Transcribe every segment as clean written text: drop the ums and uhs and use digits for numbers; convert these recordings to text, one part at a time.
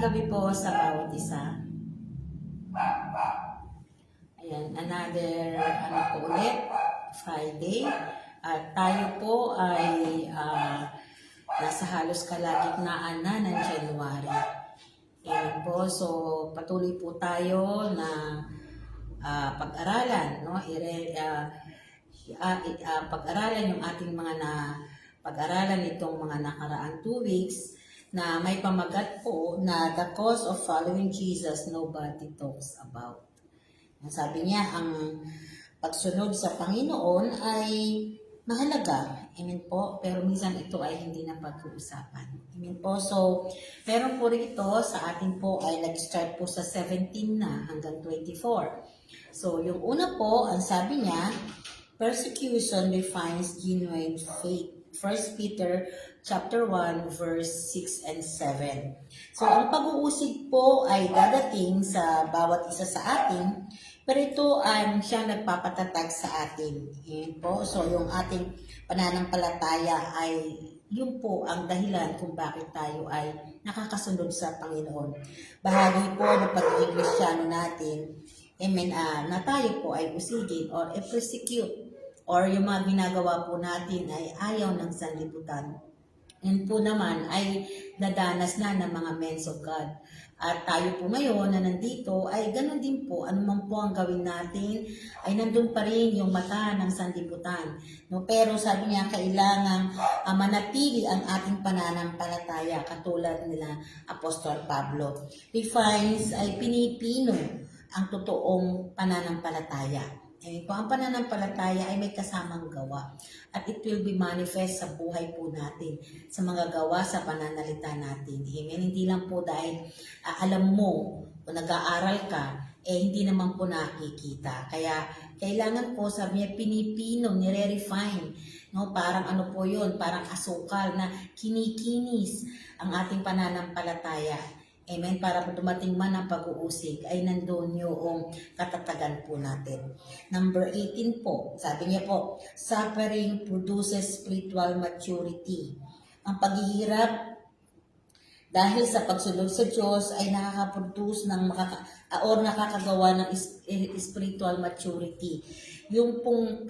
Magandang gabi po sa bawat isa. Ayan, another po ulit, Friday. At tayo po ay nasa halos kalagitnaan na ng January. Ayan po, so patuloy po tayo na pag-aralan, no? Pag-aralan yung ating mga pag-aralan itong mga nakaraang 2 weeks na may pamagat po na the cause of following Jesus nobody talks about. Sabi niya, ang pagsunod sa Panginoon ay mahalaga. Amen po. Pero minsan ito ay hindi na pag-uusapan. Amen po. So, meron po rito sa atin po ay nag-start po sa 17 na hanggang 24. So, yung una po, ang sabi niya, persecution defines genuine faith. 1 Peter chapter 1 verse 6 and 7. So ang pag-uusig po ay dadating sa bawat isa sa atin, pero ito ay siyang nagpapatatag sa atin. Ayan po. So yung ating pananampalataya ay yun po ang dahilan kung bakit tayo ay nakakasunod sa Panginoon. Bahagi po ng pagiging Kristiyano natin, amen, na tayo po ay usigin or i-persecute. Or yung mga ginagawa po natin ay ayaw ng sanlibutan. Yan po naman ay nadanas na ng mga men of God. At tayo po ngayon na nandito ay ganun din po, anuman po ang gawin natin, ay nandun pa rin yung mata ng sanlibutan. No? Pero sabi niya, kailangan manatili ang ating pananampalataya, katulad nila Apostol Pablo. Defines ay pinipino ang totoong pananampalataya. Po, ang pananampalataya ay may kasamang gawa at it will be manifest sa buhay po natin, sa mga gawa, sa pananalita natin. Amen. Hindi lang po dahil alam mo o nag-aaral ka, hindi naman po nakikita. Kaya kailangan po, sabi niya, pinipino, nire-refine. No? Parang ano po yun, parang asukal na kinikinis ang ating pananampalataya. Amen. Para po dumating man ang pag-uusig, ay nandun yung katatagan po natin. Number 18 po, sabi niya po, suffering produces spiritual maturity. Ang paghihirap dahil sa pagsunod sa Diyos ay nakakaproduce ng nakakagawa ng spiritual maturity. Yung pong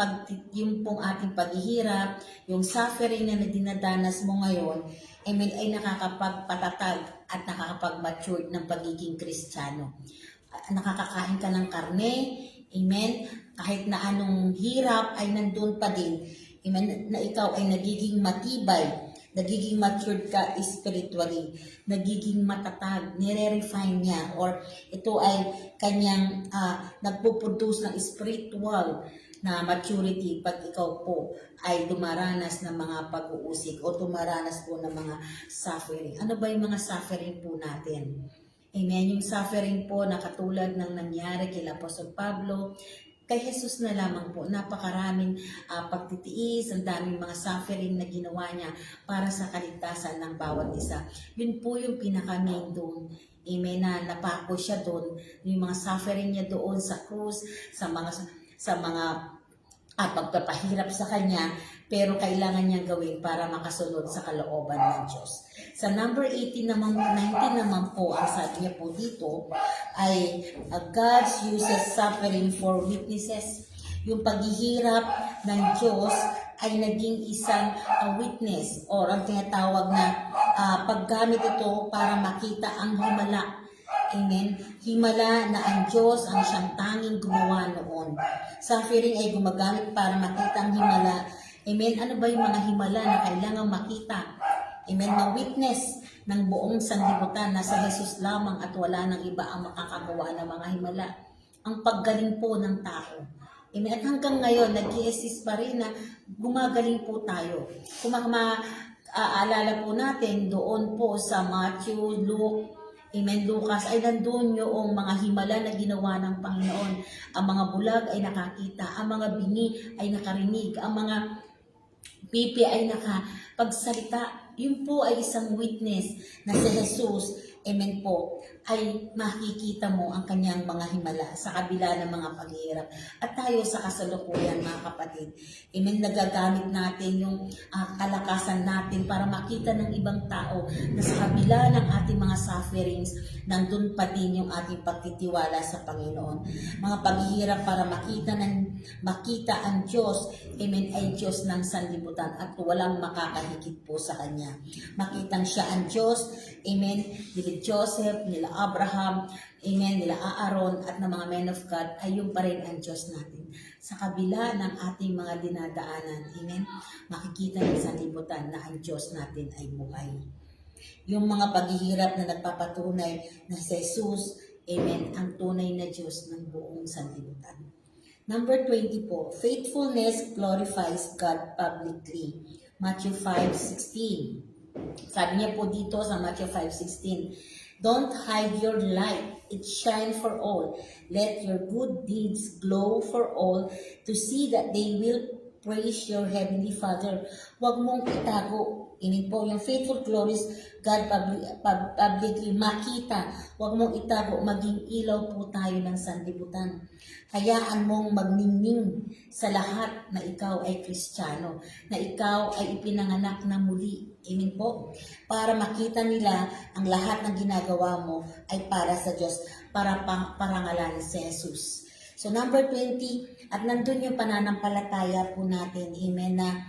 ating paghihirap, yung suffering na dinadanas mo ngayon, amen, ay nakakapagpatatag at nakakapag-mature ng pagiging Kristiyano. Nakakakain ka ng karne, amen, kahit na anong hirap ay nandun pa din, amen, na ikaw ay nagiging matibay, nagiging matured ka spiritually, nagiging matatag, nire-refine niya, or ito ay kanyang nagpo-produce ng spiritual na maturity pag ikaw po ay dumaranas ng mga pag-uusig o dumaranas po ng mga suffering. Ano ba yung mga suffering po natin? Amen. Yung suffering po na katulad ng nangyari kila Apostol Pablo, kay Jesus na lamang po, napakaraming pagtitiis, ang daming mga suffering na ginawa niya para sa kaligtasan ng bawat isa. Yun po yung pinaka-main doon. Amen, na napako siya doon, yung mga suffering niya doon sa krus, sa mga pagpapahirap sa kanya, pero kailangan niyang gawin para makasunod sa kalooban ng Diyos. Sa number 18 naman, 19 naman po, ang sabi niya po dito, ay God uses suffering for witnesses. Yung paghihirap ng Diyos ay naging isang witness, or ang tinatawag na paggamit ito para makita ang himala. Amen. Himala na ang Diyos ang siyang tanging gumawa noon. Suffering ay gumagamit para makita ang himala. Amen. Ano ba yung mga himala na kailangan makita? Amen. Ma-witness ng buong sanlibutan na sa Jesus lamang at wala nang iba ang makakagawa ng mga himala. Ang paggaling po ng tao. Amen. At hanggang ngayon, nag-i-assist pa rin na gumagaling po tayo. Kung aalala po natin doon po sa Matthew, Luke, amen, Lucas, ay nandun yung mga himala na ginawa ng Panginoon. Ang mga bulag ay nakakita, ang mga bingi ay nakarinig, ang mga pipi ay nakapagsalita. Yun po ay isang witness na si Jesus amen po, ay makikita mo ang kanyang mga himala sa kabila ng mga paghihirap. At tayo sa kasalukuyan, mga kapatid, amen, nagagamit natin yung kalakasan natin para makita ng ibang tao na sa kabila ng ating mga sufferings, nandun pa din yung ating pagtitiwala sa Panginoon. Mga paghihirap para makita ang Diyos, amen, ay Diyos ng sanlibutan at walang makakahigit po sa Kanya. Makitang siya ang Diyos, amen, nila Joseph, nila Abraham, amen, nila Aaron at ng mga men of God, ay yung pa rin ang Diyos natin. Sa kabila ng ating mga dinadaanan, amen, makikita ng sanlibutan na ang Diyos natin ay buhay. Yung mga paghihirap na nagpapatunay na si Jesus, amen, ang tunay na Diyos ng buong sanlibutan. Number 20 po, faithfulness glorifies God publicly. Matthew 5:16. Sabi niya po dito sa Matthew 5:16, don't hide your light, it shine for all. Let your good deeds glow for all to see that they will praise your heavenly Father. Huwag mong itago. Ini po yung faithful glories God publicly makita. Huwag mong itago, maging ilaw po tayo ng sanlibutan. Hayaan mong magningning sa lahat na ikaw ay Kristiyano, na ikaw ay ipinanganak na muli. Amen po. Para makita nila ang lahat ng ginagawa mo ay para sa Diyos, para parangalan si Jesus. So number 20, at nandun yung pananampalataya po natin, amen, na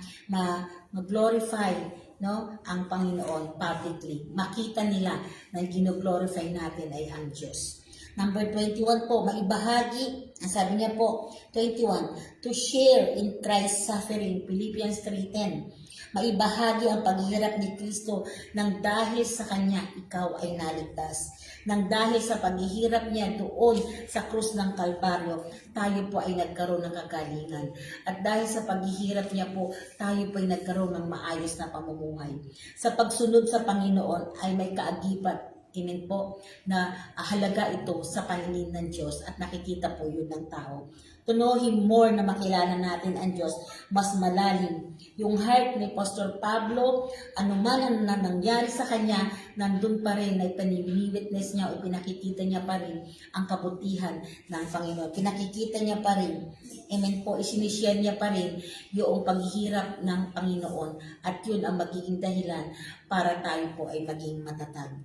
mag-glorify, no, ang Panginoon publicly. Makita nila na gino-glorify natin ay ang Diyos. Number 21 po, maibahagi, ang sabi niya po, 21, to share in Christ's suffering, Philippians 3:10. Maibahagi ang paghihirap ni Kristo nang dahil sa Kanya, ikaw ay naligtas. Nang dahil sa paghihirap niya doon sa krus ng Kalbaryo, tayo po ay nagkaroon ng kagalingan. At dahil sa paghihirap niya po, tayo po ay nagkaroon ng maayos na pamumuhay. Sa pagsunod sa Panginoon ay may kaagibat, amen po, na halaga ito sa paningin ng Diyos at nakikita po yun ng tao. To know Him more, na makilala natin ang Diyos, mas malalim. Yung heart ni Pastor Pablo, anuman ang nangyari sa kanya, nandun pa rin, ay pinibinibitness niya o pinakikita niya pa rin ang kabutihan ng Panginoon. Pinakikita niya pa rin, amen po, isinishare niya pa rin yung paghihirap ng Panginoon at yun ang magiging dahilan para tayo po ay maging matatag.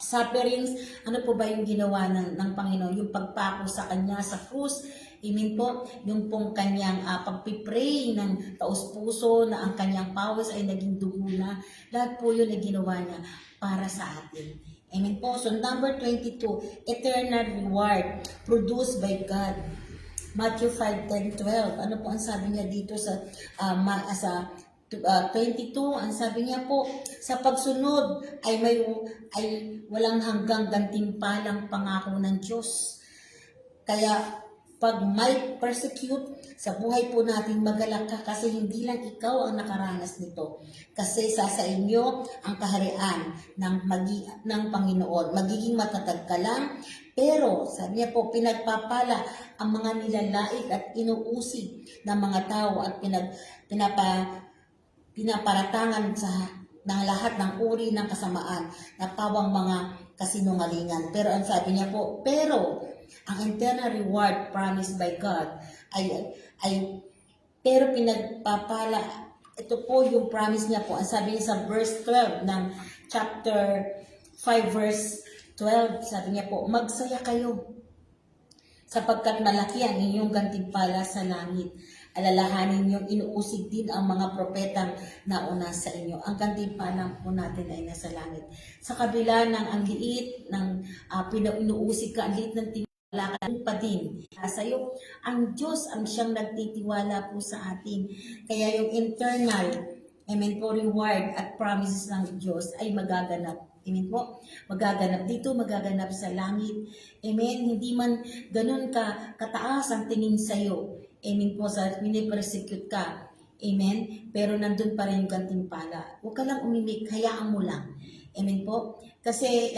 Sufferings, ano po ba yung ginawa ng Panginoon? Yung pagpako sa Kanya sa krus, amen po, yung pong Kanyang pagpipray ng taos-puso na ang Kanyang pawis ay naging dugo na. Lahat po yun ay ginawa niya para sa atin. Amen po. So number 22, eternal reward produced by God. Matthew 5:10-12. Ano po ang sabi niya dito sa 22, ang sabi niya po, sa pagsunod ay walang hanggang gantimpalang pangako ng Diyos. Kaya pag may persecute sa buhay po natin, magalak ka kasi hindi lang ikaw ang nakaranas nito. Kasi sa inyo ang kaharian ng Panginoon. Magiging matatag ka lang, pero sabi niya po, pinagpapala ang mga nilalait at inuusig ng mga tao at pinaparatangan ng lahat ng uri ng kasamaan na pawang mga kasinungalingan. Pero ang sabi niya po, pero ang eternal reward promised by God pero pinagpapala, ito po yung promise niya po. Ang sabi niya sa verse 12 ng chapter 5 verse 12, sabi niya po, magsaya kayo sapagkat malaki ang inyong gantimpala sa langit. Alalahanin niyong inuusig din ang mga propetang nauna sa inyo. Ang gantimpala po natin ay nasa langit. Sa kabila ng ang liit ng inuusig ka, ang liit ng tiwala ka pa din. Sa iyo, ang Diyos ang siyang nagtitiwala po sa atin. Kaya yung internal, amen po, reward at promises ng Diyos ay magaganap. Amen po. Magaganap dito, magaganap sa langit. Amen. Hindi man ganun kataas ang tingin sa iyo. Amen po, sa pinipersecute ka. Amen. Pero nandun pa rin yung gantimpala. Huwag ka lang umimik, hayaan mo lang. Amen po. Kasi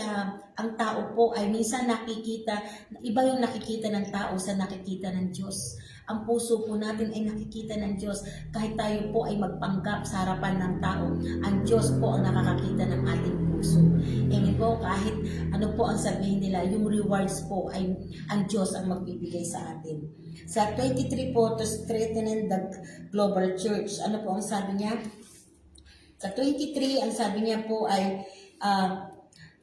ang tao po ay minsan nakikita, iba yung nakikita ng tao sa nakikita ng Diyos. Ang puso po natin ay nakikita ng Diyos. Kahit tayo po ay magpanggap sa harapan ng tao, ang Diyos po ang nakakakita ng ating puso. Amen po. Kahit ano po ang sabihin nila, yung rewards po ay ang Diyos ang magbibigay sa atin. Sa 23 po, to strengthen the global church. Ano po ang sabi niya? Sa 23, ang sabi niya po ay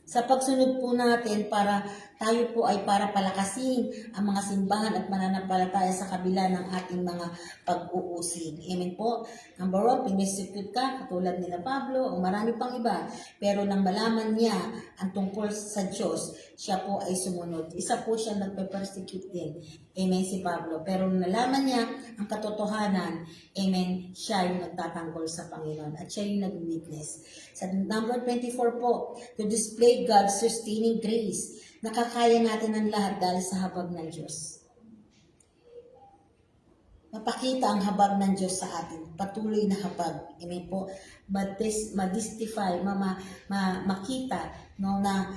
sa pagsunod po natin para tayo po ay para palakasin ang mga simbahan at mananampalataya sa kabila ng ating mga pag-uusig. Amen po. Number 1, pinisecute ka, katulad nila Pablo o marami pang iba. Pero nang malaman niya ang tungkol sa Diyos, siya po ay sumunod. Isa po siya nagpe-persecute din. Amen, si Pablo. Pero nung nalaman niya ang katotohanan, amen, siya yung nagtatanggol sa Panginoon at siya yung nag-witness. Sa number 24 po, to display God's sustaining grace. Nakakaya natin ang lahat dahil sa habag ng Diyos. Mapakita ang habag ng Diyos sa atin. Patuloy na habag. Amen po. Ma-distify, makita no, na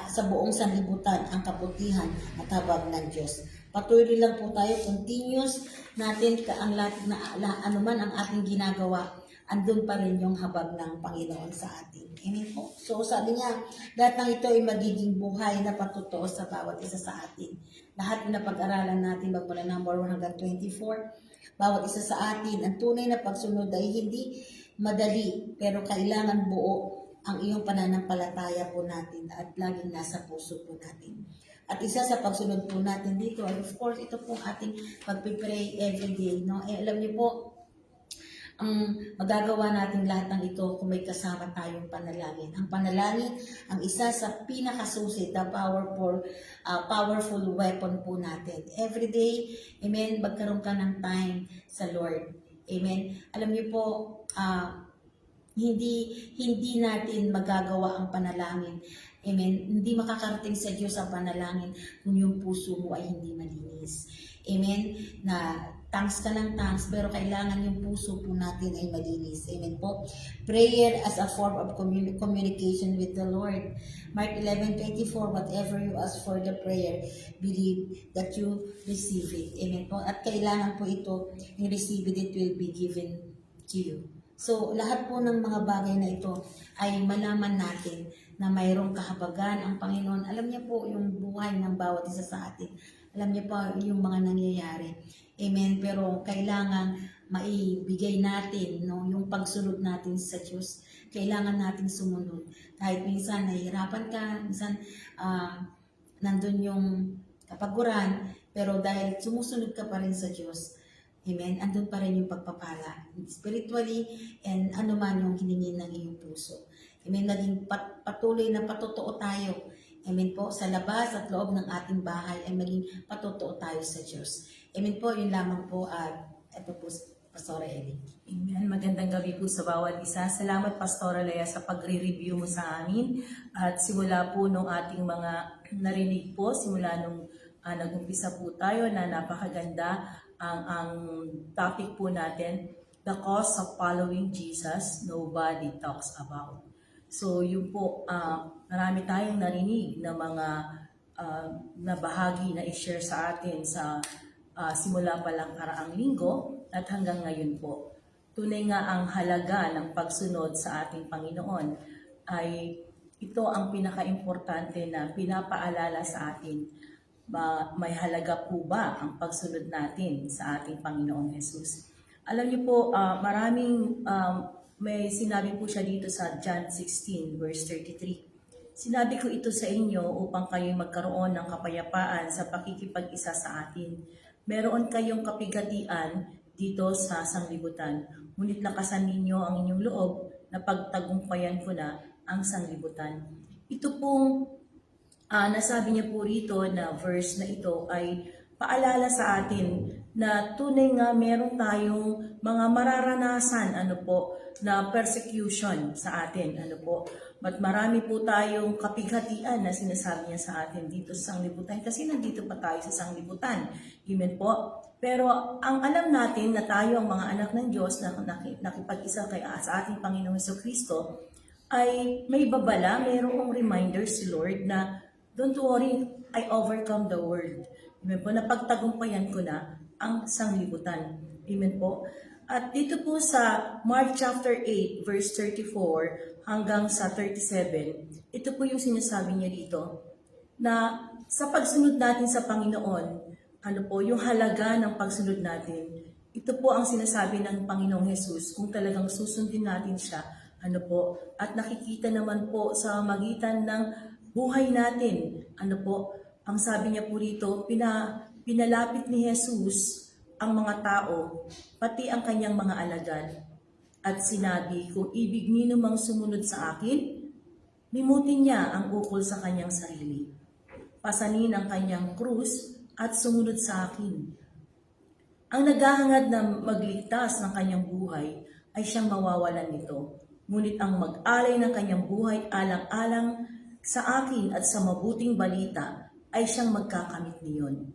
sa buong sanlibutan ang kabutihan at habag ng Diyos. Patuloy lang po tayo, continuous natin ang lahat na anuman ang ating ginagawa, andun pa rin yung habag ng Panginoon sa atin. Amen po. So sabi niya, lahat ng ito ay magiging buhay na patutuo sa bawat isa sa atin. Lahat na pag-aralan natin magmula number 1 hanggang 24, bawat isa sa atin, ang tunay na pagsunod ay hindi madali, pero kailangan buo ang iyong pananampalataya po natin at laging nasa puso po natin. At isa sa pagsunod po natin dito ay of course ito po ating pagpipray everyday. No? Alam niyo po, ang magagawa natin lahat ng ito kung may kasama tayong panalangin. Ang panalangin, ang isa sa pinakasusi, the powerful weapon po natin. Every day, amen, magkaroon ka ng time sa Lord. Amen. Alam niyo po, hindi natin magagawa ang panalangin. Amen. Hindi makakarating sa Diyos ang panalangin kung yung puso mo ay hindi malinis. Amen. Na thanks ka ng thanks, pero kailangan yung puso po natin ay malinis. Amen po. Prayer as a form of communication with the Lord. Mark 11:24, whatever you ask for the prayer, believe that you receive it. Amen po. At kailangan po ito, yung receive it will be given to you. So, lahat po ng mga bagay na ito ay malaman natin na mayroong kahabagan ang Panginoon. Alam niya po yung buhay ng bawat isa sa atin. Alam niya po yung mga nangyayari. Amen. Pero kailangan maibigay natin yung pagsunod natin sa Diyos. Kailangan natin sumunod. Kahit minsan nahihirapan ka, minsan nandun yung kapaguran, pero dahil sumusunod ka pa rin sa Diyos, amen, andun pa rin yung pagpapala. Spiritually, and anuman yung hiningin ng iyong puso. Amen, naging patuloy na patotoo tayo. Amen po, sa labas at loob ng ating bahay ay maging patotoo tayo sa Diyos. Amen po, yun lamang po at ito po, Pastora Ellie. Amen. Magandang gabi po sa bawat isa. Salamat, Pastora Lea, sa pagre-review mo sa amin. At simula po nung ating mga narinig po, simula nung nag-umpisa po tayo na napakaganda ang topic po natin, the cost of following Jesus, nobody talks about. So yun po, marami tayong narinig na mga na bahagi na i-share sa atin sa simula pa lang karaang linggo at hanggang ngayon po. Tunay nga ang halaga ng pagsunod sa ating Panginoon ay ito ang pinaka-importante na pinapaalala sa atin. May halaga po ba ang pagsunod natin sa ating Panginoong Jesus? Alam niyo po, may sinabi po siya dito sa John 16 verse 33. Sinabi ko ito sa inyo upang kayo magkaroon ng kapayapaan sa pakikipag-isa sa atin. Meron kayong kapigatian dito sa sanglibutan. Ngunit lakasan ninyo ang inyong loob na pagtagumpayan ko na ang sanglibutan. Ito pong nasabi niya po rito na verse na ito ay paalala sa atin na tunay nga meron tayong mga mararanasan na persecution sa atin. But marami po tayong kapighatian na sinasabi niya sa atin dito sa sanglibutan kasi nandito pa tayo sa sanglibutan. Amen po. Pero ang alam natin na tayo ang mga anak ng Diyos na nakipag-isa sa ating Panginoong Jesucristo, ay may babala, mayroong reminder si Lord na don't worry, I overcome the world. Amen po, napagtagumpayan ko na ang sanglibutan. Amen po. At dito po sa Mark chapter 8 verse 34 hanggang sa 37, ito po yung sinasabi niya dito na sa pagsunod natin sa Panginoon, ano po, yung halaga ng pagsunod natin, ito po ang sinasabi ng Panginoong Hesus kung talagang susundin natin siya, ano po, at nakikita naman po sa magitan ng buhay natin, ano po, ang sabi niya po rito, pinalapit ni Jesus ang mga tao, pati ang kanyang mga alagad, at sinabi, kung ibig nino mang sumunod sa akin, limutin niya ang ukol sa kanyang sarili. Pasanin ang kanyang krus at sumunod sa akin. Ang naghahangad na magligtas ng kanyang buhay ay siyang mawawalan nito. Ngunit ang mag-alay ng kanyang buhay alang-alang sa akin at sa mabuting balita ay siyang magkakamit niyon.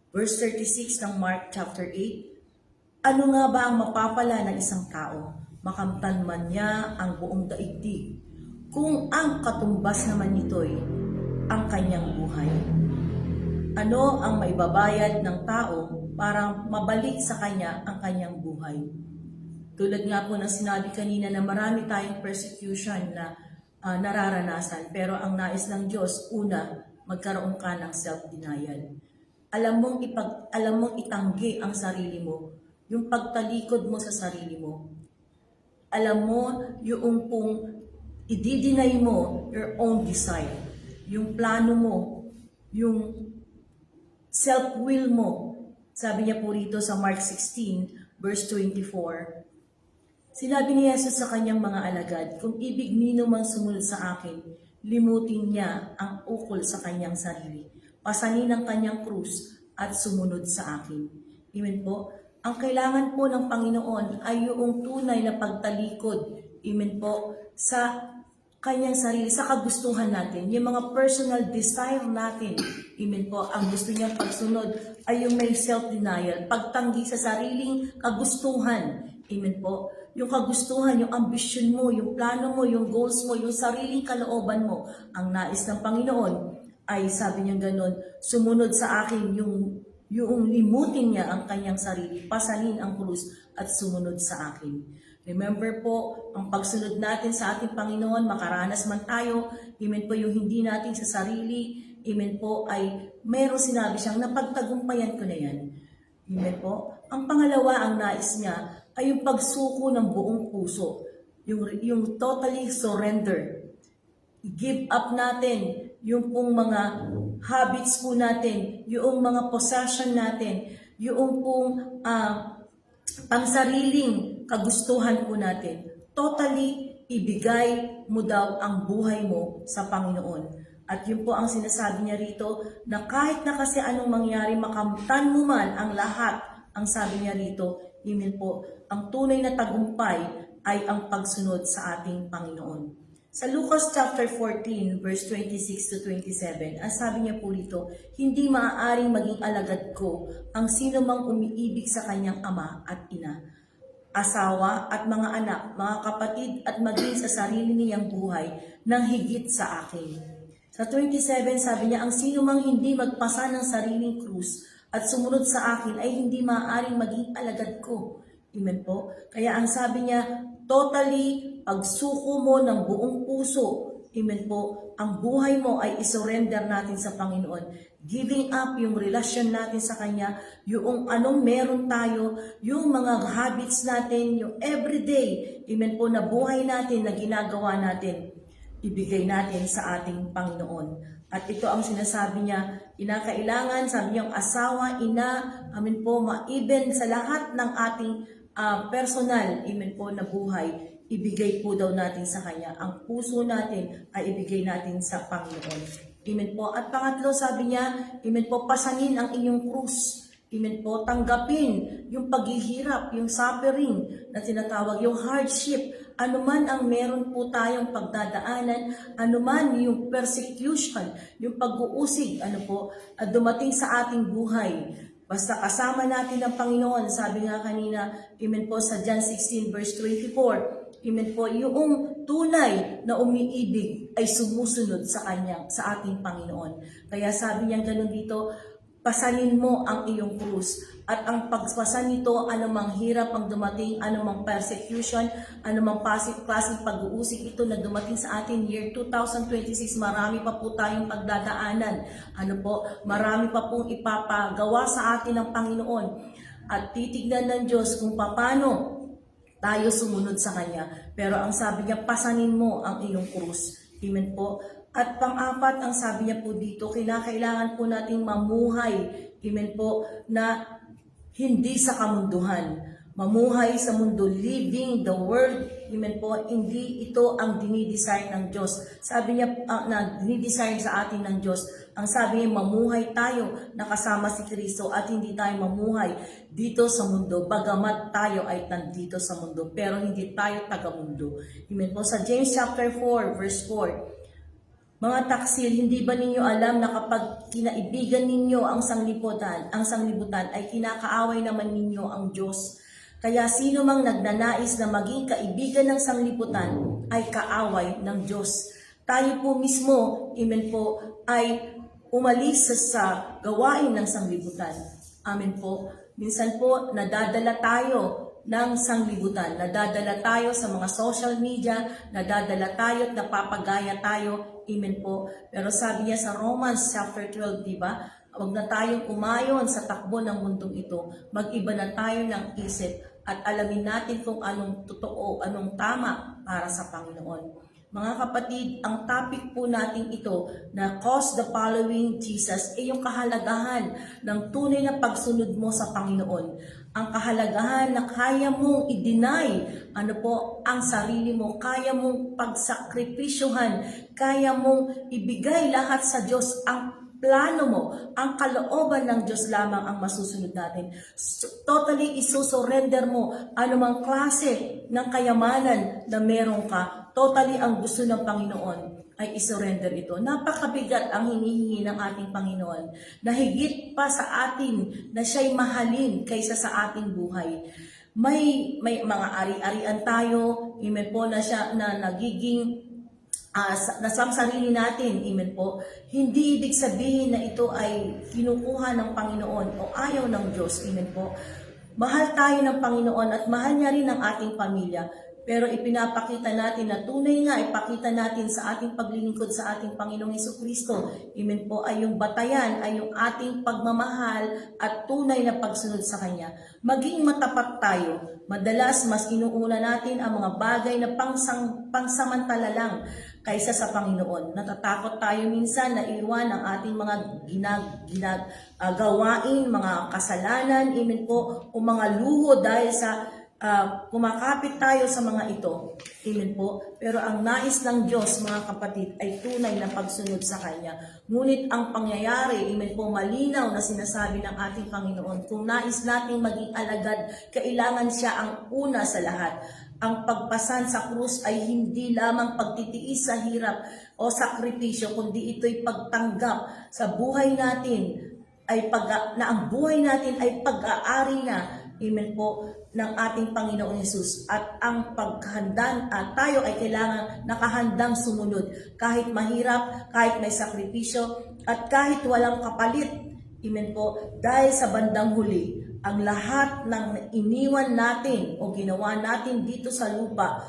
Verse 36 ng Mark chapter 8, ano nga ba ang mapapala ng isang tao? Makamtan man niya ang buong daigdig, kung ang katumbas naman nito'y ang kanyang buhay. Ano ang maibabayad ng tao para mabalik sa kanya ang kanyang buhay? Tulad nga po ng sinabi kanina na marami tayong persecution na nararanasan, pero ang nais ng Diyos, una, magkaroon ka ng self-denial. Alam mong itanggi ang sarili mo, yung pagtalikod mo sa sarili mo. Alam mo yung kung i-deny mo your own desire, yung plano mo, yung self-will mo. Sabi niya po rito sa Mark 16, verse 24, sinabi ni Jesus sa kanyang mga alagad, kung ibig nino mang sumunod sa akin, limutin niya ang ukol sa kanyang sarili. Pasanin ang kanyang krus at sumunod sa akin. Amen po. Ang kailangan po ng Panginoon ay yung tunay na pagtalikod. Amen po. Sa kanyang sarili, sa kagustuhan natin, yung mga personal desire natin. Amen po. Ang gusto niyang pagsunod ay yung may self-denial, pagtanggi sa sariling kagustuhan. Amen po. Yung kagustuhan, yung ambisyon mo, yung plano mo, yung goals mo, yung sariling kalooban mo. Ang nais ng Panginoon ay sabi niya ganon, sumunod sa akin yung limutin niya ang kanyang sarili, pasanin ang krus at sumunod sa akin. Remember po, ang pagsunod natin sa ating Panginoon, makaranas man tayo, amen po yung hindi natin sa sarili, amen po ay mayroong sinabi siyang napagtagumpayan ko na yan. Amen po. Ang pangalawa, ang nais niya ay yung pagsuko ng buong puso, yung totally surrender. I-give up natin yung pong mga habits po natin, yung mga possession natin, yung pong pangsariling kagustuhan po natin. Totally ibigay mo daw ang buhay mo sa Panginoon. At yun po ang sinasabi niya rito na kahit na kasi anong mangyari, makamtan mo man ang lahat, ang sabi niya rito, amen po, ang tunay na tagumpay ay ang pagsunod sa ating Panginoon. Sa Lucas chapter 14, verse 26 to 27, ang sabi niya po rito, hindi maaaring maging alagad ko ang sino mang umiibig sa kanyang ama at ina, asawa at mga anak, mga kapatid at maging sa sarili niyang buhay nang higit sa akin. Sa 27, sabi niya, ang sino mang hindi magpasa ng sariling krus at sumunod sa akin ay hindi maaaring maging alagad ko. Amen po. Kaya ang sabi niya, totally pagsuko mo ng buong puso. Amen po. Ang buhay mo ay isurrender natin sa Panginoon. Giving up yung relasyon natin sa Kanya, yung anong meron tayo, yung mga habits natin, yung everyday, amen po, na buhay natin, na ginagawa natin, ibigay natin sa ating Panginoon. At ito ang sinasabi niya, inakailangan, sabi niya, yung asawa, ina, amen po, even sa lahat ng ating personal, amen po, na buhay, ibigay po daw natin sa Kanya. Ang puso natin ay ibigay natin sa Panginoon. Amen po. At pangatlo, sabi niya, amen po, pasanin ang inyong krus. Amen po, tanggapin yung paghihirap, yung suffering na tinatawag, yung hardship, anuman ang meron po tayong pagdadaanan, anuman yung persecution, yung pag-uusig, dumating sa ating buhay. Basta kasama natin ang Panginoon. Sabi nga kanina, amen po sa John 16 verse 24, amen po, yung tunay na umiibig ay sumusunod sa Kanya, sa ating Panginoon. Kaya sabi niya ganun dito, pasanin mo ang iyong krus. At ang pagpasan nito, anumang hirap ang dumating, anumang persecution, anumang klaseng pag-uusig ito na dumating sa atin, year 2026, marami pa po tayong pagdadaanan. Marami pa pong ipapagawa sa atin ng Panginoon. At titignan ng Diyos kung paano tayo sumunod sa Kanya. Pero ang sabi niya, pasanin mo ang iyong krus. Amen po. At pang-apat, ang sabi niya po dito, kailangan po nating mamuhay, amen po, na hindi sa kamunduhan. Mamuhay sa mundo, living the world, amen po, hindi ito ang dinidesign ng Diyos. Sabi niya na dinidesign sa atin ng Diyos. Ang sabi niya, mamuhay tayo nakasama si Kristo at hindi tayo mamuhay dito sa mundo, bagamat tayo ay nandito sa mundo, pero hindi tayo taga-mundo. Amen po. Sa James chapter 4, verse 4, mga taksil, hindi ba ninyo alam na kapag kinaibigan ninyo ang sanglibutan ay kinakaaway naman ninyo ang Diyos? Kaya sino mang nagnanais na maging kaibigan ng sanglibutan ay kaaway ng Diyos. Tayo po mismo, amen po, ay umalis sa gawain ng sanglibutan. Amen po. Minsan po, nadadala tayo ng sanglibutan. Nadadala tayo sa mga social media, nadadala tayo at napapagaya tayo. Amen po. Pero sabi niya sa Romans chapter 12, di ba? Huwag na tayong umayon sa takbo ng mundong ito. Mag-iba na tayo ng isip at alamin natin kung anong totoo, anong tama para sa Panginoon. Mga kapatid, ang topic po natin ito na cause the following Jesus ay yung kahalagahan ng tunay na pagsunod mo sa Panginoon. Ang kahalagahan na kaya mong i-deny ang sarili mo, kaya mong pagsakripisyuhan, kaya mong ibigay lahat sa Diyos. Ang plano mo, ang kalooban ng Diyos lamang ang masusunod natin. Totally isusurrender mo anumang klase ng kayamanan na meron ka. Totally ang gusto ng Panginoon ay isurrender ito. Napakabigat ang hinihingi ng ating Panginoon na higit pa sa atin na siya'y mahalin kaysa sa ating buhay. May mga ari-arian tayo, amen po, na siya na nagiging sa sarili natin, amen po. Hindi ibig sabihin na ito ay kinukuha ng Panginoon o ayaw ng Diyos, amen po. Mahal tayo ng Panginoon at mahal niya rin ang ating pamilya. Pero ipinapakita natin na tunay nga, ipakita natin sa ating paglilingkod sa ating Panginoong Hesukristo. Amen po, ay yung batayan, ay yung ating pagmamahal at tunay na pagsunod sa Kanya. Maging matapat tayo. Madalas, mas inuuna natin ang mga bagay na pangsamantala lang kaysa sa Panginoon. Natatakot tayo minsan na iwan ang ating mga gawain, mga kasalanan, amen po, o mga luho dahil sa kumakapit tayo sa mga ito. Amen po. Pero ang nais ng Diyos, mga kapatid, ay tunay na pagsunod sa Kanya. Ngunit ang pangyayari, amen po, malinaw na sinasabi ng ating Panginoon, kung nais nating maging alagad, kailangan siya ang una sa lahat. Ang pagpasan sa krus ay hindi lamang pagtitiis sa hirap o sakripisyo, kundi ito'y pagtanggap sa buhay natin, na ang buhay natin ay pag-aari na, amen po, ng ating Panginoong Hesus. At ang paghandang, tayo ay kailangan nakahandang sumunod. Kahit mahirap, kahit may sakripisyo, at kahit walang kapalit. Amen po. Dahil sa bandang huli, ang lahat ng iniwan natin o ginawa natin dito sa lupa,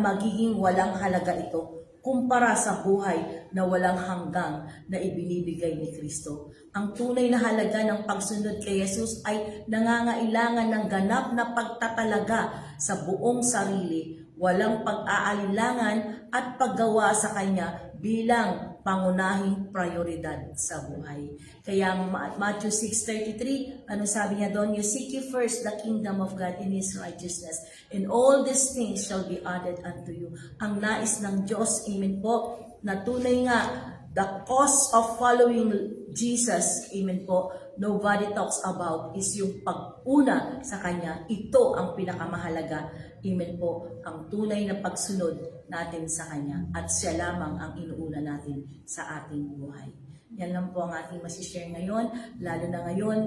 magiging walang halaga ito kumpara sa buhay na walang hanggang na ibinibigay ni Kristo. Ang tunay na halaga ng pagsunod kay Jesus ay nangangailangan ng ganap na pagtatalaga sa buong sarili, walang pag-aalinlangan at paggawa sa Kanya bilang pangunahing prioridad sa buhay. Kaya Matthew 6:33, ano sabi niya doon? You seek ye first the kingdom of God and His righteousness, and all these things shall be added unto you. Ang nais ng Diyos, amen po, na tunay nga, the cause of following Jesus, amen po, nobody talks about is yung pag-una sa Kanya. Ito ang pinakamahalaga, amen po, ang tunay na pagsunod natin sa Kanya. At siya lamang ang inuuna natin sa ating buhay. Yan lang po ang ating masishare ngayon. Lalo na ngayon,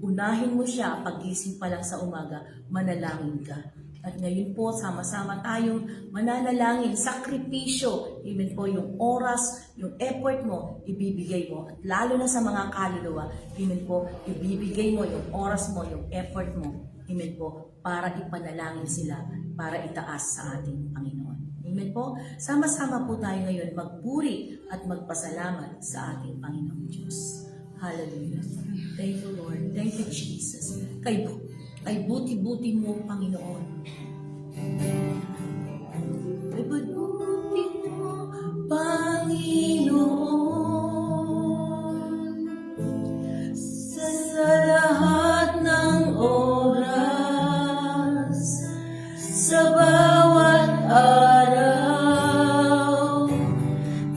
unahin mo siya paggising pa lang sa umaga, manalangin ka. At ngayon po, sama-sama tayong mananalangin, sakripisyo. Amen po, yung oras, yung effort mo, ibibigay mo. At lalo na sa mga kaluluwa, amen po, ibibigay mo yung oras mo, yung effort mo. Amen po, para ipanalangin sila, para itaas sa ating Panginoon. Amen po, sama-sama po tayo ngayon magpuri at magpasalamat sa ating Panginoon Diyos. Hallelujah. Thank you, Lord. Thank you, Jesus. Kay buti-buti mo, Panginoon. Kay buti mo, Panginoon. Sa lahat ng oras, sa bawat araw,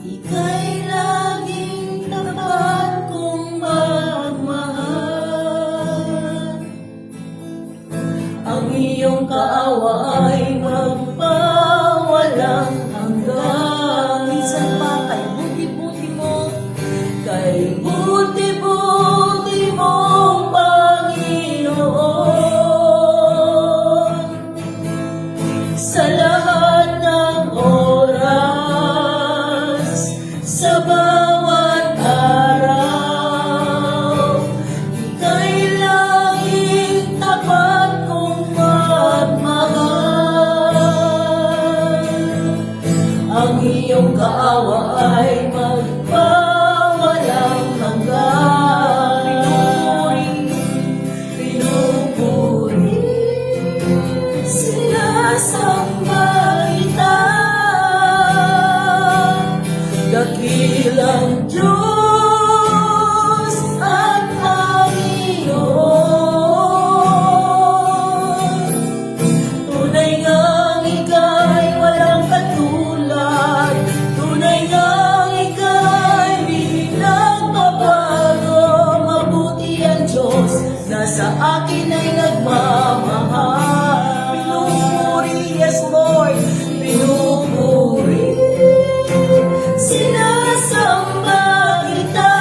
ika'y laging tapat kong magmahal. Ang iyong kaawa ay magpawalang hanggan. Minsan pa kay buti-buti mo, kay buti-buti mo, Panginoon. Sa lahat ng oras, sa bawat araw, ika'y laging tapat kong magmahal. Ang iyong kaawa ay magpawalang hanggan. Pinupuri, sinasamba kita, dakilang Diyos at Panginoon. Tunay ngang ika'y walang katulad, tunay ngang ika'y di nagbabago. Mabuti ang Diyos na sa akin ay nagmamahal. Pinupuri, yes Lord, pinupuri, sinasamba kita,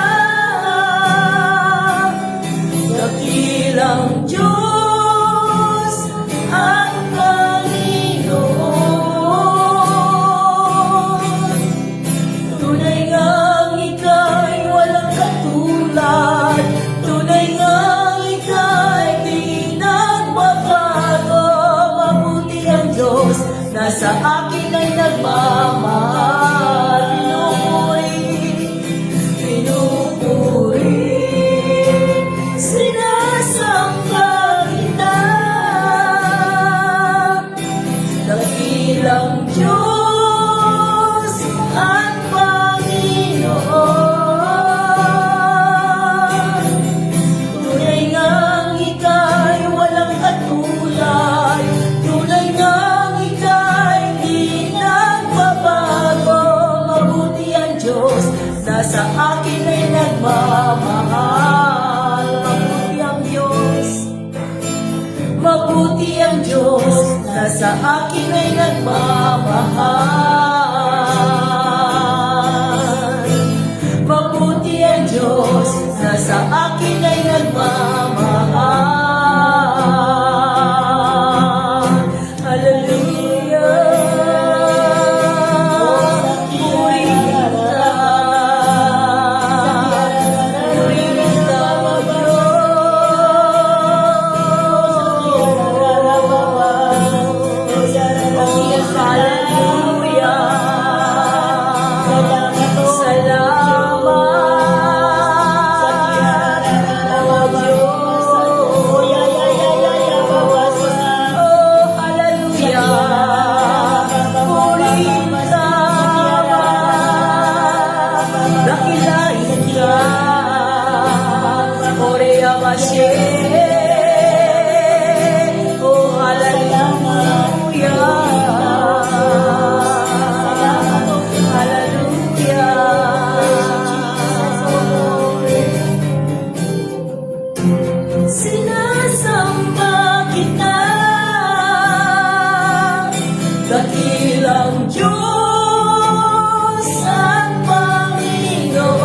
dakilang Diyos at Panginoon. Tunay ngang ika'y walang katulad, tunay ngang ika'y di nagbabago. Mabuti ang Diyos na sa akin ay nagmamahal. Pinupuri, sinasamba kita, dakilang Diyos at Panginoon. Tunay ngang ika'y walang katulad, tunay ngang ika'y di nagbabago. Mabuti ang Diyos na sa akin ay nagmamahal. Mabuti ang Diyos, mabuti ang Diyos na sa akin ay nagmamahal. Mabuti ang Diyos na sa akin ay nagmamahal. Hallelujah. Puri kita, puri kita, O Diyos. Oh, hallelujah. Dakilang Diyos at Panginoon.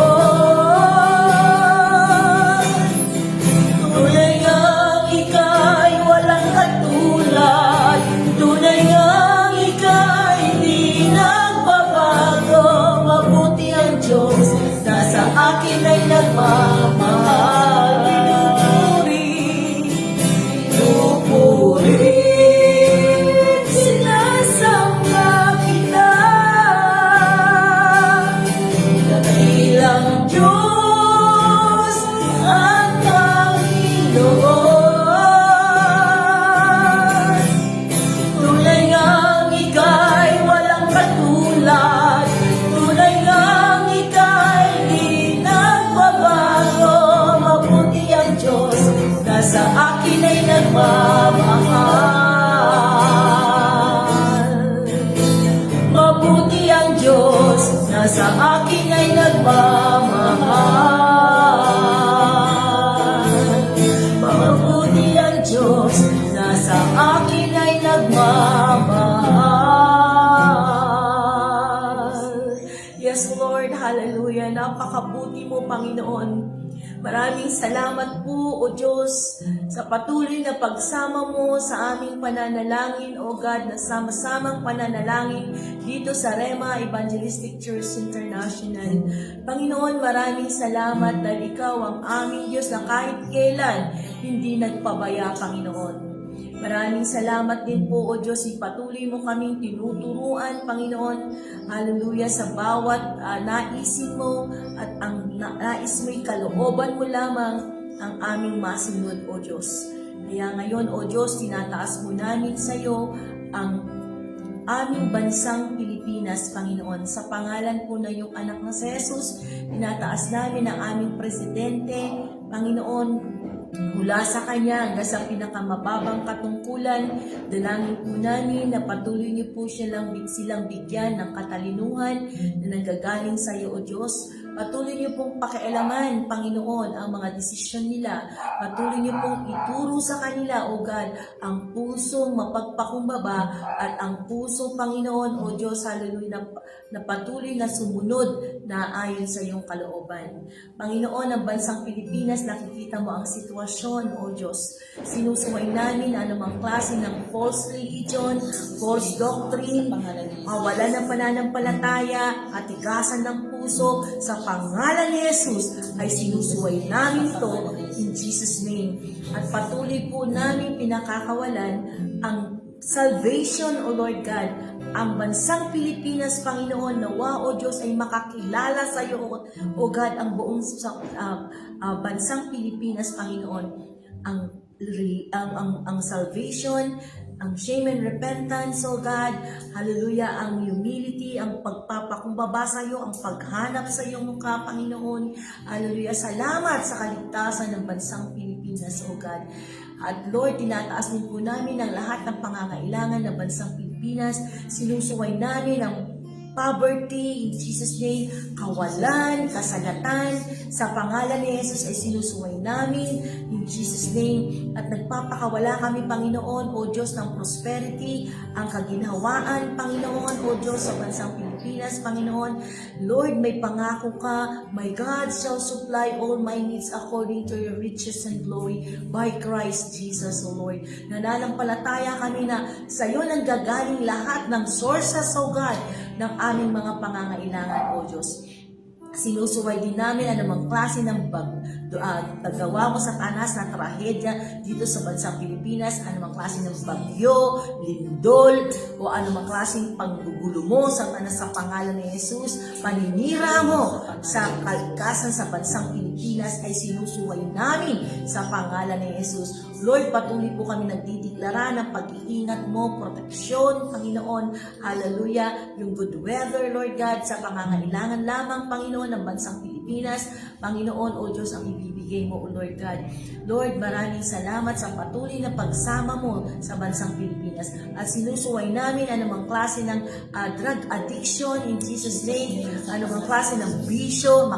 napakakabuti mo, Panginoon. Maraming salamat po, O Diyos, sa patuloy na pagsama mo sa aming pananalangin, O God, na sama-samang pananalangin dito sa Rema Evangelistic Church International. Panginoon, maraming salamat dahil Ikaw ang aming Diyos na kahit kailan hindi nagpabaya, Panginoon. Maraming salamat din po, O Diyos, ipatuloy mo kaming tinuturuan, Panginoon. Hallelujah, sa bawat naisin mo at ang nais mo'y kalooban mo lamang ang aming masunod, O Diyos. Kaya ngayon, O Diyos, tinataas mo namin sa iyo ang aming bansang Pilipinas, Panginoon. Sa pangalan po na iyong anak na si Jesus, tinataas namin ang aming presidente, Panginoon, mula sa Kanya hanggang sa pinakamababang katungkulan. Dalangin po namin na patuloy niyo po silang bigyan ng katalinuhan na nanggagaling sa iyo, O Diyos. Patuloy niyo pong pakialaman, Panginoon, ang mga desisyon nila. Patuloy niyo pong ituro sa kanila, O God, ang pusong mapagpakumbaba at ang pusong, Panginoon, O Diyos, hallelujah, na patuloy na sumunod na ayon sa iyong kalooban. Panginoon, ang bansang Pilipinas, nakikita mo ang sitwasyon, O Diyos. Sinusuway namin anumang klase ng false religion, false doctrine, kawalan ng pananampalataya, at tigasan ng puso. Sa pangalan ni Jesus ay sinusuway namin ito in Jesus' name. At patuloy po namin pinakakawalan ang salvation, O Lord God, ang bansang Pilipinas, Panginoon, nawa, O Diyos, ay makakilala sa iyo, O God, ang buong bansang Pilipinas, Panginoon, ang salvation, ang shame and repentance, O God, hallelujah, ang humility, ang pagpapakumbaba sa iyo, ang paghanap sa iyong mukha, Panginoon, hallelujah, salamat sa kaligtasan ng bansang Pilipinas, O God. At Lord, tinataas din po namin ang lahat ng pangangailangan ng bansang Pilipinas, sinusuway namin ang poverty, in Jesus' name, kawalan, kasalatan, sa pangalan ni Jesus ay sinusuway namin, in Jesus' name, at nagpapakawala kami, Panginoon, O Diyos, ng prosperity, ang kaginhawaan, Panginoon, O Diyos, sa bansang Pilipinas, Panginoon. Lord, may pangako ka, my God shall supply all my needs according to your riches and glory by Christ Jesus, O Lord. Nananampalataya kami na sa iyo nanggagaling lahat ng sources, O God, ng aming mga pangangailangan, O Diyos. Sinusuway din namin anumang klase ng paggawa mo sa tanas na trahedya dito sa bansang Pilipinas, anumang klase ng bagyo, lindol, o anumang klaseng panggugulo mo sa tanas sa pangalan ni Jesus, paninira mo sa kalikasan sa bansang Pilipinas ay sinusuway namin sa pangalan ni Jesus. Lord, patuloy po kami nagdideklara ng pag-iingat mo, proteksyon, Panginoon, hallelujah, yung good weather, Lord God, sa pangangailangan lamang, Panginoon, ng bansang Pilipinas, Panginoon, O Diyos, ang ibibigay mo, O Lord God. Lord, maraming salamat sa patuloy na pagsama mo sa bansang Pilipinas at sinusuway namin anumang klase ng drug addiction in Jesus' name, anumang klase ng bisyo,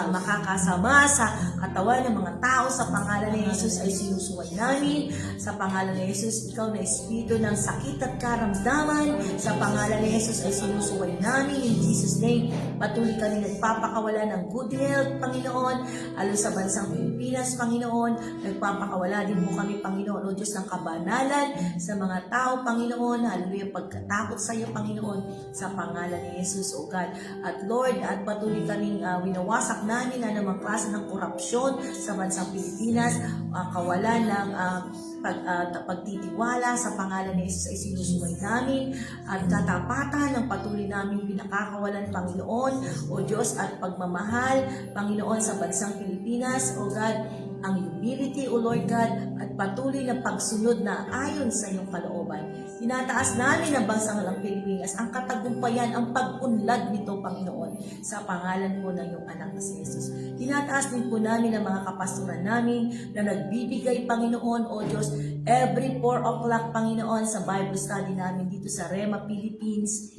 makakasama sa katawan ng mga tao sa pangalan ni Jesus ay sinusuway namin. Sa pangalan ni Jesus, ikaw na espiritu ng sakit at karamdaman, sa pangalan ni Jesus ay sinusuway namin in Jesus' name. Patuloy kami nagpapakawala ng good health, Panginoon, alo sa bansang Pilipinas, Panginoon. Nagpapakawala din po kami, Panginoon, O Diyos, ng kabanalan sa mga tao, Panginoon. Hallelujah, pagkatakot sa iyo, Panginoon, sa pangalan ni Jesus, O God. At Lord, at patuloy kaming winawasak namin na namang klase ng korupsyon sa bansang Pilipinas, kawalan ng pagtitiwala sa pangalan ni Jesus ay sinusuway namin at katapatan ng patuloy namin pinakakawalan, Panginoon, O Diyos, at pagmamahal, Panginoon, sa bansang Pilipinas, O God, ang humility, O Lord God, at patuloy na pagsunod na ayon sa iyong kalooban. Tinataas namin ang bansang ng Pilipinas, ang katagumpayan, ang pag-unlad nito, Panginoon, sa pangalan po ng iyong anak na si Jesus. Tinataas din po namin ang mga kapastoran namin na nagbibigay, Panginoon, O Diyos, every 4 o'clock, Panginoon, sa Bible study namin dito sa Rema, Philippines.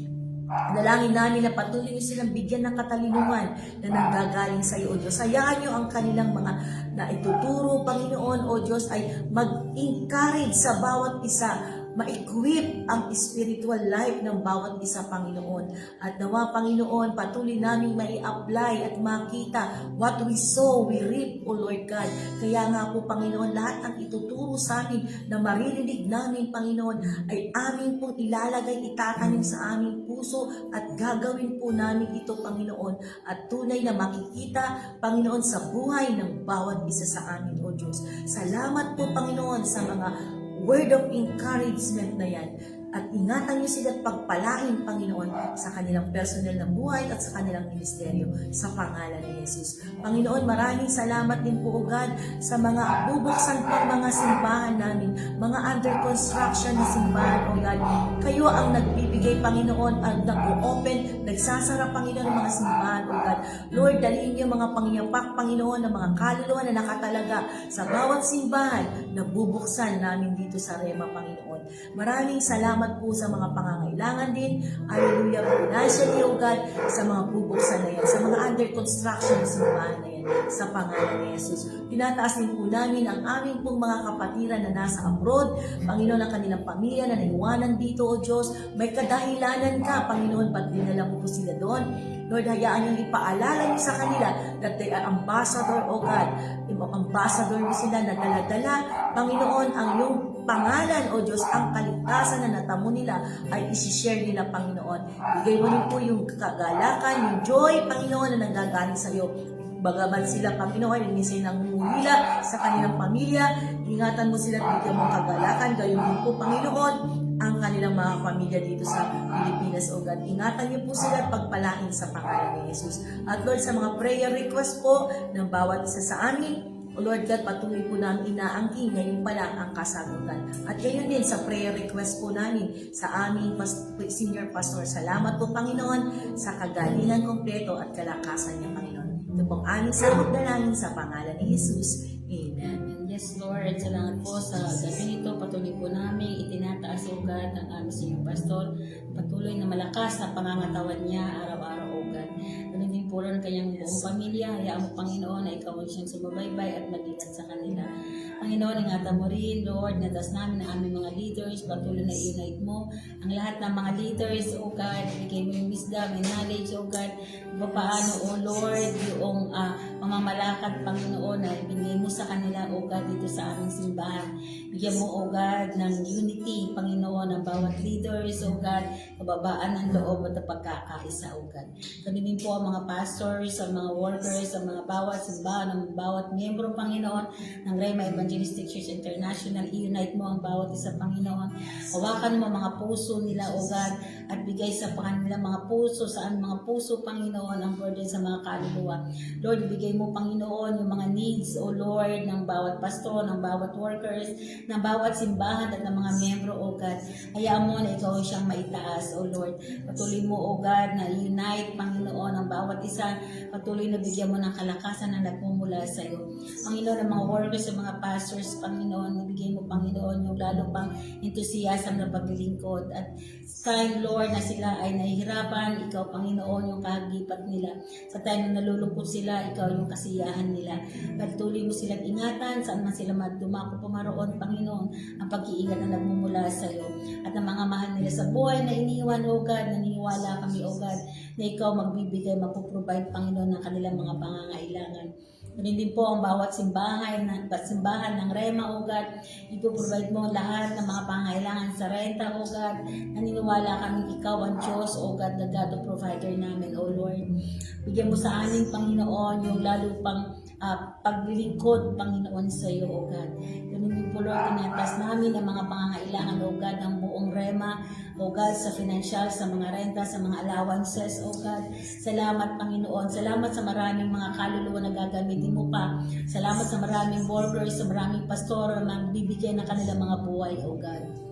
Dalangin namin na patuloy niyo silang bigyan ng katalinuhan na nanggagaling sa iyo, O Diyos. Hayaan niyo ang kanilang mga na ituturo, Panginoon, O Diyos, ay mag-encourage sa bawat isa, ma-equip ang spiritual life ng bawat isa, Panginoon. At nawa, Panginoon, patuloy namin mai-apply at makita what we sow, we reap, O Lord God. Kaya nga po, Panginoon, lahat ng ituturo sa amin na maririnig namin, Panginoon, ay amin pong ilalagay, itatanim sa aming puso at gagawin po namin ito, Panginoon. At tunay na makikita, Panginoon, sa buhay ng bawat isa sa amin, O Diyos. Salamat po, Panginoon, sa mga word of encouragement na yan. At ingatan niyo sila at pagpalain, Panginoon, sa kanilang personal na buhay at sa kanilang ministeryo sa pangalan ni Jesus. Panginoon, maraming salamat din po, O God, sa mga bubuksan pang mga simbahan namin, mga under construction na simbahan, O God. Kayo ang nagbibigay, Panginoon, ang nag-o-open, nagsasara, Panginoon, ng mga simbahan, O God. Lord, dalhin niyo mga pangyapak, Panginoon, ng mga kaluluwa na nakatalaga sa bawat simbahan na bubuksan namin dito sa Rema, Panginoon. Maraming salamat po sa mga pangangailangan din. Hallelujah. Financially, O God, sa mga bubuksan na yan, sa mga under construction na simbahan na yan, sa pangalan ni Jesus. Tinataas din po namin ang aming pong mga kapatiran na nasa abroad, Panginoon, ang kanilang pamilya na naiwanan dito, O Diyos. May kadahilanan ka, Panginoon, pag dinala mo po sila doon. Lord, hayaan niyong ipaalala niyo sa kanila that they are ambassador, O God. Ambassador mo sila na dala-dala, Panginoon, ang iyong pangalan, O Diyos, ang kaligtasan na natamo nila ay isishare nila, Panginoon. Bigay mo rin po yung kagalakan, yung joy, Panginoon, na nanggagaling sa iyo. Bagaman sila, Panginoon, yung minsan nangungulila sa kanilang pamilya, ingatan mo sila at bigyan mo kagalakan. Gayon din po, Panginoon, ang kanilang mga pamilya dito sa Pilipinas, O God. Ingatan niyo po sila at pagpalain sa pangalan ni Jesus. At Lord, sa mga prayer request po ng bawat isa sa amin, O Lord God, patuloy po namin inaangking ngayon pa lang ang kasagutan. At gayon din sa prayer request po namin sa aming senior pastor. Salamat po, Panginoon, sa kagalingan kompleto at kalakasan niya, Panginoon. Ito pong aming samot dalangin sa pangalan ni Jesus. Amen. Yes, Lord. Salamat po sa gabi nito. Patuloy po namin itinataas, O God, ang aming senior pastor. Patuloy na malakas na pangangatawan niya araw-araw, O God. Ganun din po rin ang kanyang buong pamilya. Hayaan mo, Panginoon, na ikaw ang siyang sumabaybay at mag-ingat sa kanila. Panginoon, ingatan mo rin, Lord, natas namin ang aming mga leaders. Patuloy na i-unite mo ang lahat ng mga leaders, O God. Bigay mo yung wisdom and knowledge, O God. Paano, O Lord, yung mamamalakad, Panginoon, na ibigay mo sa kanila, O God, dito sa aming simbahan. Bigyan mo, O God, ng unity, Panginoon, ng bawat leaders, O God, kababaan ng loob at pagkakaisa, O God. Kami din po ang mga pastors, ang mga workers, ang mga bawat simbahan, ang bawat miyembro, Panginoon, ng Rema Evangelistic Church International. I-unite mo ang bawat isa, Panginoon. Hawakan mo mga puso nila, O God, at bigay sa kanila mga puso, saan mga puso, Panginoon, ang burden sa mga kaluluwa. Lord, ibigay mo, Panginoon, yung mga needs, O Lord, ng bawat pastor, ng bawat workers, ng bawat simbahan at ng mga miyembro, O God. Hayaan mo na ikaw siyang maitaas, O Lord. Patuloy mo, O God, na unite, Panginoon, ang bawat isa. Patuloy na bigyan mo ng kalakasan na nagmumula sa iyo. Panginoon, ang mga workers, ang mga pastors, Panginoon, ibigay mo, Panginoon, yung lalo pang enthusiasm na paglilingkod. At time, Lord, na sila ay nahihirapan, ikaw, Panginoon, yung kahagipat nila. Sa time na nalulungkot sila, ikaw yung kasiyahan nila. Patuloy mo silang ingatan, saan man sila dumako pumaroon, Panginoon, ang pag-iingat na nagmumula sa iyo. At ang mga mahal nila sa buhay na iniwan, O God, naniniwala kami, O God, na ikaw magbibigay, magpo-provide, Panginoon, ng kanilang mga pangangailangan. Ganun din po ang bawat simbahan ng Rema, O God. Ipoprovide mo lahat ng mga pangangailangan sa renta, O God. Naniniwala kami ikaw ang Diyos, O God, na God of provider namin, O Lord. Bigyan mo sa amin, Panginoon, yung lalo pang paglilingkod, Panginoon, sa iyo, O God. Ganun din po, Lord, tinatas namin ang mga pangangailangan, O God, ng buong Rema, O God, sa financial, sa mga renta, sa mga allowances, O God. Salamat, Panginoon. Salamat sa maraming mga kaluluwa na gagamitin mo pa. Salamat sa maraming workers, sa maraming pastor na bibigyan ng kanilang mga buhay, O God.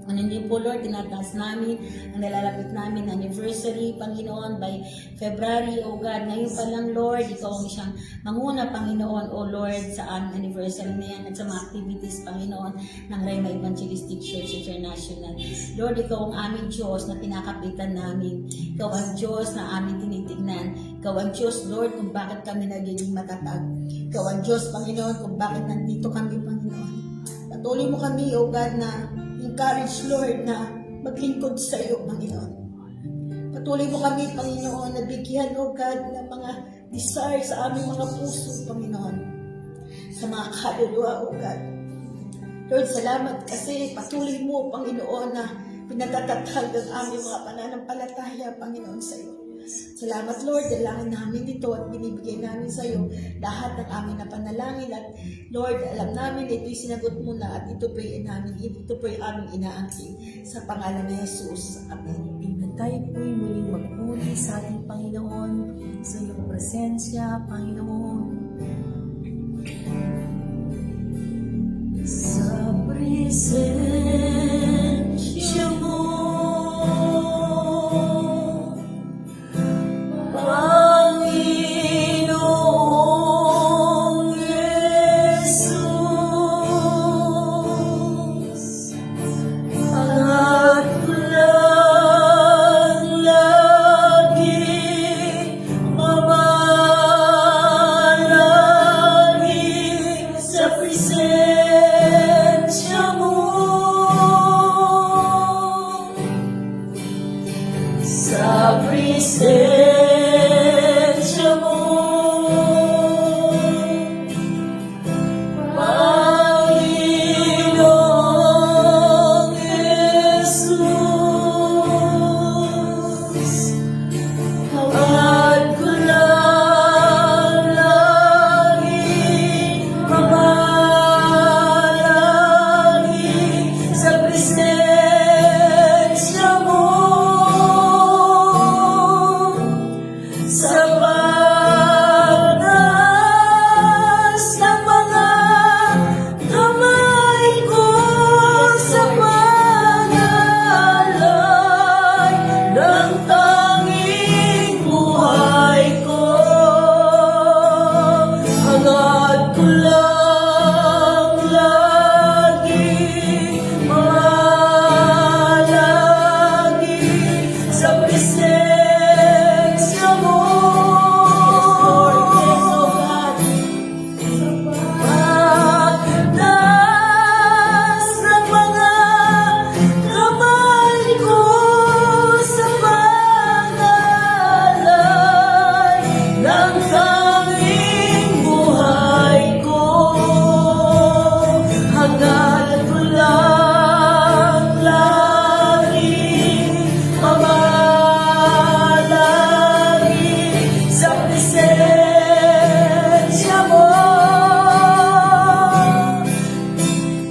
Ano din po, Lord, tinataas namin ang nalalapit namin anniversary, Panginoon, by February, O God. Ngayon pa lang, Lord, ikaw ang siyang manguna, Panginoon, O Lord, sa aming anniversary na yan at sa mga activities, Panginoon, ng Rema Evangelistic Church International. Lord, ikaw ang aming Diyos na pinakapitan namin. Ikaw ang Diyos na aming tinitignan. Ikaw ang Diyos, Lord, kung bakit kami nagiging matatag. Ikaw ang Diyos, Panginoon, kung bakit nandito kami, Panginoon. Patuloy mo kami, O God, na encourage, Lord, na maglingkod sa iyo, Panginoon. Patuloy mo kami, Panginoon, na bigyan, O God, ng mga desire sa aming mga puso, Panginoon. Sa mga kaluluwa, O God. Lord, salamat kasi patuloy mo, Panginoon, na pinatatatag ang aming mga pananampalataya, Panginoon, sa iyo. Salamat, Lord, dalangin namin ito at binibigay namin sa iyo lahat ng aming napanalangin. At Lord, alam namin ito'y sinagot mo na at ito po'y aming inaangkin sa pangalan ni Jesus. Amen. Amen. Tayo po'y muling magmuli sa ating Panginoon, sa iyong presensya, Panginoon. Sa presensya mo, Panginoong Jesus, hangat ko lang lagi mamalagi sa presensya mo. Sa presensya mo, Panginoong Jesus, hangad ko lang lagi mamalagi sa presensya mo. Sa pagtaas ng mga kamay ko sa pangalay ng tanging buhay ko, hangad ko lang lagi mamalagi sa presensya mo. Pagtaas ng mga kamay ko sa pangalay ng tanging buhay ko, hangad ko lang lagi mamalagi sa presensya mo.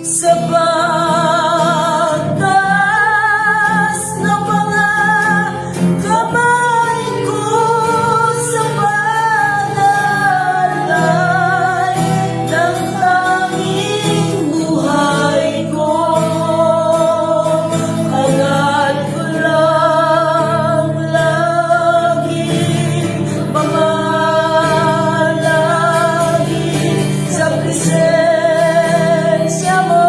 Sa pagtaas ng mga kamay ko sa pangalay ng tanging buhay ko, hangad ko lang lagi mamalagi sa presensya mo.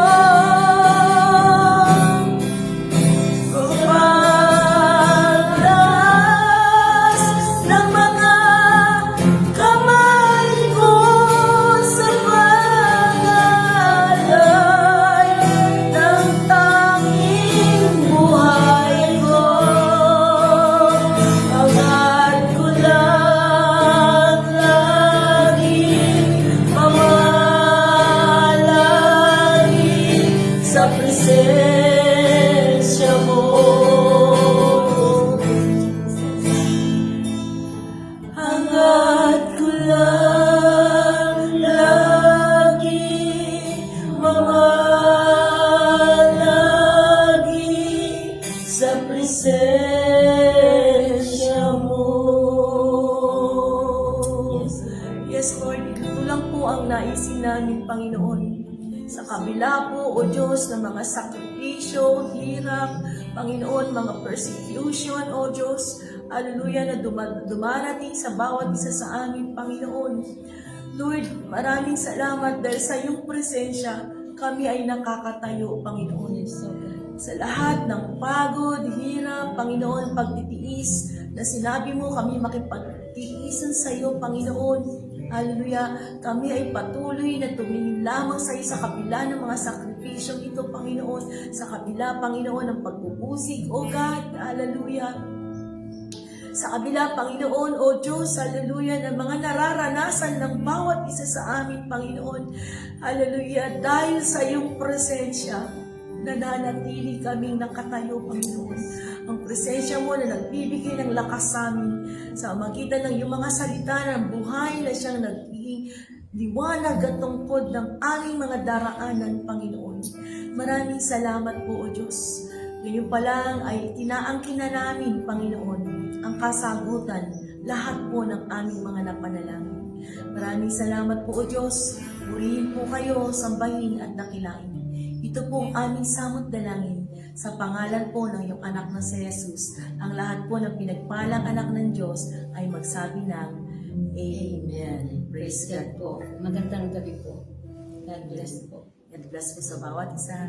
Pagtaas ng mga kamay ko sa pangalay ng tanging buhay ko, hangad ko lang lagi mamalagi sa presensya mo. Hangad ko lang lagi mamalagi sa presensya mo. Yes, Lord, ito lang po ang naisin namin, Panginoon. Sa kabila po, O Diyos, ng mga sakripisyo, hirap, Panginoon, mga persecution, O Diyos, hallelujah, na dumarating sa bawat isa sa amin, Panginoon. Lord, maraming salamat dahil sa iyong presensya, kami ay nakakatayo, Panginoon. Sa lahat ng pagod, hirap, Panginoon, pagtitiis, na sinabi mo kami makipagtiisan sa iyo, Panginoon. Hallelujah, kami ay patuloy na tumingin lamang sa iyo, sa kabila ng mga sakripisyong ito, Panginoon, sa kabila, Panginoon, ng pagbubusig, O God, hallelujah. Sa kabila, Panginoon, O Diyos, hallelujah, ng mga nararanasan ng bawat isa sa amin, Panginoon, hallelujah, dahil sa iyong presensya, nananatili kaming nakatayo, Panginoon. Ang presensya mo na nagbibigay ng lakas sa amin sa magitan ng iyong mga salita ng buhay na siyang nagbigay liwanag at tungkod ng aming mga daraanan, Panginoon. Maraming salamat po, O Diyos. Ganyan pa lang ay tinaangkin na namin, Panginoon, ang kasagutan, lahat po ng aming mga napanalangin. Maraming salamat po, O Diyos. Purihin po kayo, sambahin at dakilain. Ito po ang aming samot dalangin sa pangalan po ng iyong anak na si Jesus. Ang lahat po ng pinagpalang anak ng Diyos ay magsabi ng Amen. Praise God po. Magandang gabi po. God bless po. God bless po sa bawat isa.